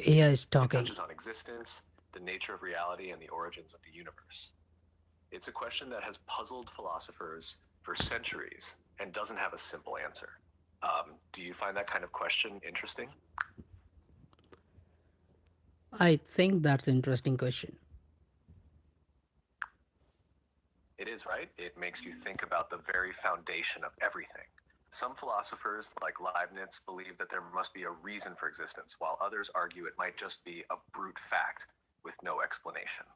AI is It talking. touches on existence, the nature of reality, and the origins of the universe. It's a question that has puzzled philosophers for centuries and doesn't have a simple answer. Do you find that kind of question interesting? I think that's an interesting question. It is, right? It makes you think about the very foundation of everything. Some philosophers, like Leibniz, believe that there must be a reason for existence, while others argue it might just be a brute fact with no explanation.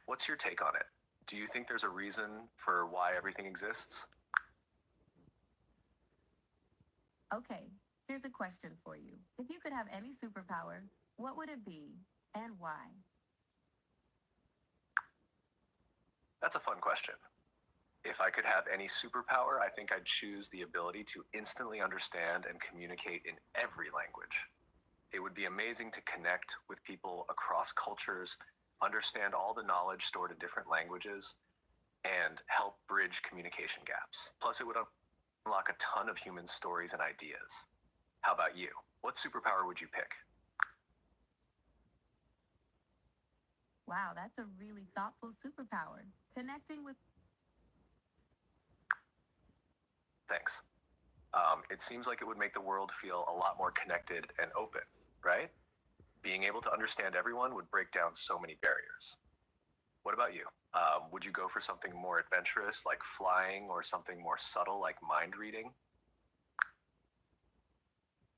What's your take on it? Do you think there's a reason for why everything exists? Okay, here's a question for you. If you could have any superpower, what would it be and why? That's a fun question. If I could have any superpower, I think I'd choose the ability to instantly understand and communicate in every language. It would be amazing to connect with people across cultures, understand all the knowledge stored in different languages, and help bridge communication gaps. Plus, it would unlock a ton of human stories and ideas. How about you? What superpower would you pick? Wow, that's a really thoughtful superpower. Connecting with Thanks. It seems like it would make the world feel a lot more connected and open, right? Being able to understand everyone would break down so many barriers. What about you? Would you go for something more adventurous like flying or something more subtle like mind reading?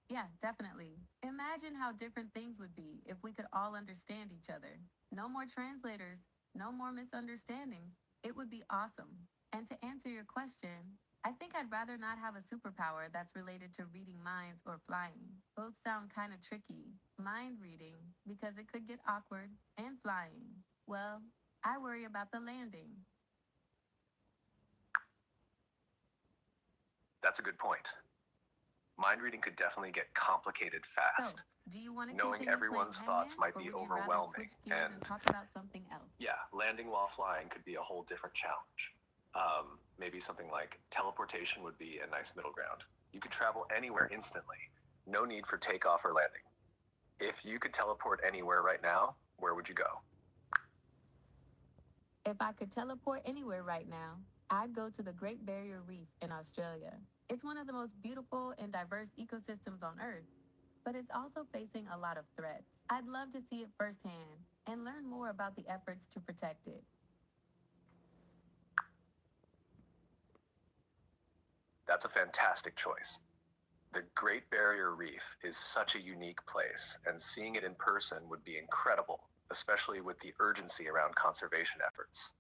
Yeah, definitely. Imagine how different things would be if we could all understand each other. No more translators, no more misunderstandings. It would be awesome. And to answer your question, I think I'd rather not have a superpower that's related to reading minds or flying. Both sound kind of tricky. Mind reading, because it could get awkward, and flying. Well, I worry about the landing. That's a good point. Mind reading could definitely get complicated So, fast. do you want to Knowing continue playing everyone's thoughts hangman, might or be would you rather switch overwhelming, gears and and talk about something else? yeah, landing while flying could be a whole different challenge. Maybe something like teleportation would be a nice middle ground. You could travel anywhere instantly, no need for takeoff or landing. If you could teleport anywhere right now, where would you go? If I could teleport anywhere right now, I'd go to the Great Barrier Reef in Australia. It's one of the most beautiful and diverse ecosystems on Earth, but it's also facing a lot of threats. I'd love to see it firsthand and learn more about the efforts to protect it. That's a fantastic choice. The Great Barrier Reef is such a unique place, and seeing it in person would be incredible, especially with the urgency around conservation efforts.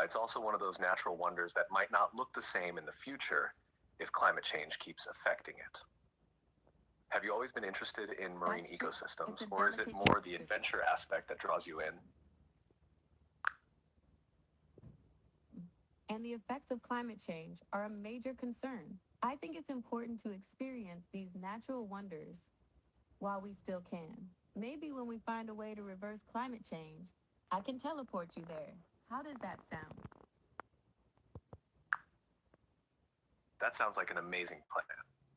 It's also one of those natural wonders that might not look the same in the future if climate change keeps affecting it. Have you always been interested in marine That's true. It's ecosystems, a or is it delicate more the ecosystem. adventure aspect that draws you in? And the effects of climate change are a major concern. I think it's important to experience these natural wonders while we still can. Maybe when we find a way to reverse climate change, I can teleport you there. How does that sound? That sounds like an amazing plan.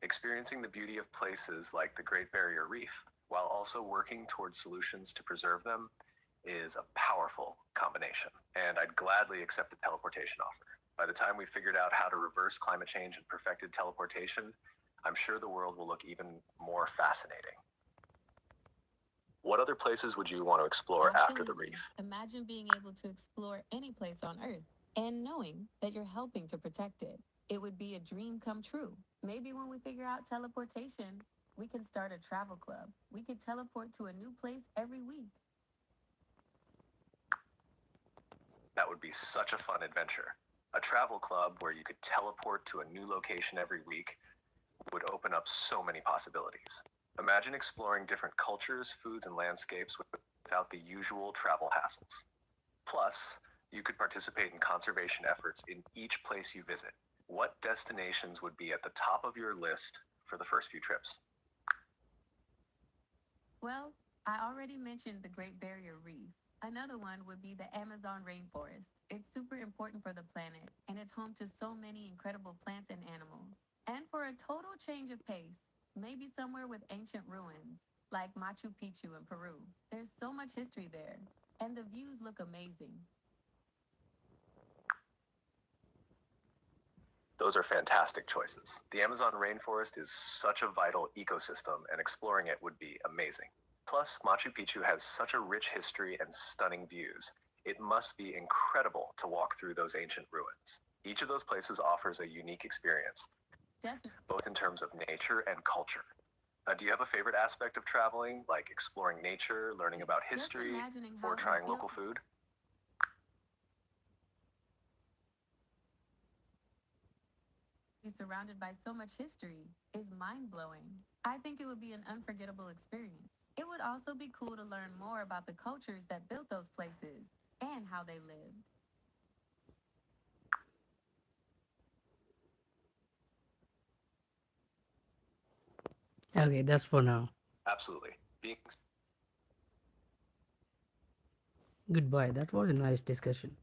Experiencing the beauty of places like the Great Barrier Reef while also working towards solutions to preserve them is a powerful combination. And I'd gladly accept the teleportation offer. By the time we figured out how to reverse climate change and perfected teleportation, I'm sure the world will look even more fascinating. What other places would you want to explore after the Absolutely. reef? Imagine being able to explore any place on Earth and knowing that you're helping to protect it. It would be a dream come true. Maybe when we figure out teleportation, we can start a travel club. We could teleport to a new place every week. That would be such a fun adventure. A travel club where you could teleport to a new location every week would open up so many possibilities. Imagine exploring different cultures, foods, and landscapes without the usual travel hassles. Plus, you could participate in conservation efforts in each place you visit. What destinations would be at the top of your list for the first few trips? Well, I already mentioned the Great Barrier Reef. Another one would be the Amazon rainforest. It's super important for the planet, and it's home to so many incredible plants and animals. And for a total change of pace, maybe somewhere with ancient ruins. like Machu Picchu in Peru. There's so much history there, and the views look amazing. Those are fantastic choices. The Amazon rainforest is such a vital ecosystem, and exploring it would be amazing. Plus, Machu Picchu has such a rich history and stunning views. It must be incredible to walk through those ancient ruins. Each of those places offers a unique experience, Definitely. both in terms of nature and culture. Do you have a favorite aspect of traveling, like exploring nature, learning about Just history, imagining how or it would trying feel local food? to be surrounded by so much history is mind blowing. I think it would be an unforgettable experience. It would also be cool to learn more about the cultures that built those places and how they lived. Okay, that's for now. Absolutely. Being Goodbye. That was a nice discussion.